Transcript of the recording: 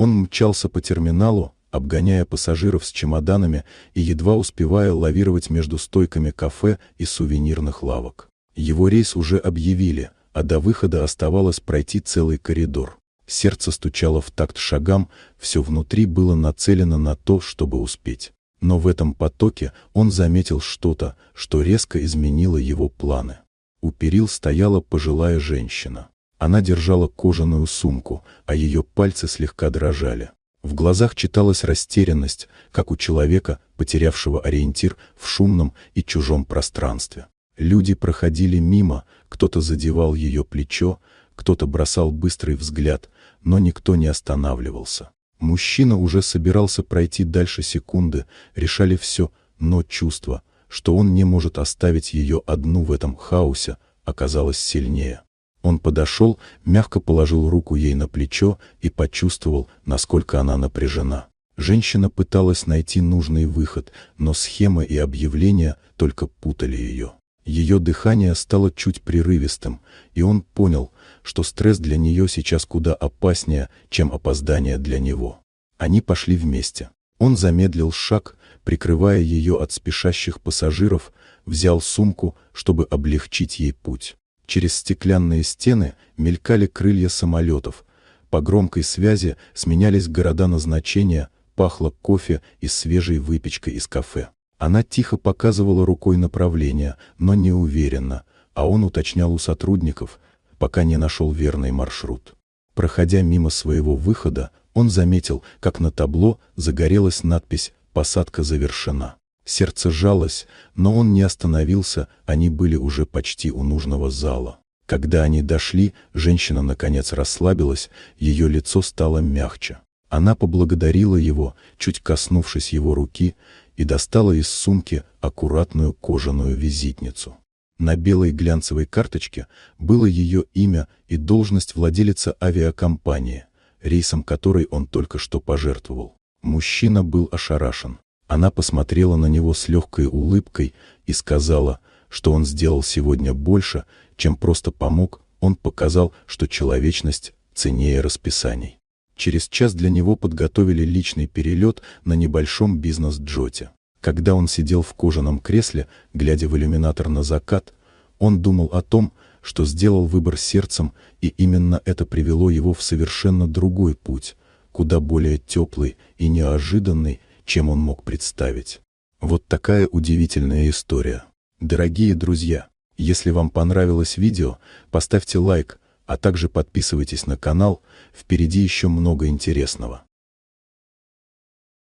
Он мчался по терминалу, обгоняя пассажиров с чемоданами и едва успевая лавировать между стойками кафе и сувенирных лавок. Его рейс уже объявили, а до выхода оставалось пройти целый коридор. Сердце стучало в такт шагам, все внутри было нацелено на то, чтобы успеть. Но в этом потоке он заметил что-то, что резко изменило его планы. У перил стояла пожилая женщина. Она держала кожаную сумку, а ее пальцы слегка дрожали. В глазах читалась растерянность, как у человека, потерявшего ориентир в шумном и чужом пространстве. Люди проходили мимо, кто-то задевал ее плечо, кто-то бросал быстрый взгляд, но никто не останавливался. Мужчина уже собирался пройти дальше секунды, решали все, но чувство, что он не может оставить ее одну в этом хаосе, оказалось сильнее. Он подошел, мягко положил руку ей на плечо и почувствовал, насколько она напряжена. Женщина пыталась найти нужный выход, но схемы и объявления только путали ее. Ее дыхание стало чуть прерывистым, и он понял, что стресс для нее сейчас куда опаснее, чем опоздание для него. Они пошли вместе. Он замедлил шаг, прикрывая ее от спешащих пассажиров, взял сумку, чтобы облегчить ей путь. Через стеклянные стены мелькали крылья самолетов, по громкой связи сменялись города назначения, пахло кофе и свежей выпечкой из кафе. Она тихо показывала рукой направление, но не уверенно, а он уточнял у сотрудников, пока не нашел верный маршрут. Проходя мимо своего выхода, он заметил, как на табло загорелась надпись «Посадка завершена». Сердце сжалось, но он не остановился, они были уже почти у нужного зала. Когда они дошли, женщина наконец расслабилась, ее лицо стало мягче. Она поблагодарила его, чуть коснувшись его руки, и достала из сумки аккуратную кожаную визитницу. На белой глянцевой карточке было ее имя и должность владелица авиакомпании, рейсом которой он только что пожертвовал. Мужчина был ошарашен. Она посмотрела на него с легкой улыбкой и сказала, что он сделал сегодня больше, чем просто помог. Он показал, что человечность ценнее расписаний. Через час для него подготовили личный перелет на небольшом бизнес-джете. Когда он сидел в кожаном кресле, глядя в иллюминатор на закат, он думал о том, что сделал выбор сердцем, и именно это привело его в совершенно другой путь, куда более теплый и неожиданный, чем он мог представить. Вот такая удивительная история. Дорогие друзья, если вам понравилось видео, поставьте лайк, а также подписывайтесь на канал, впереди еще много интересного.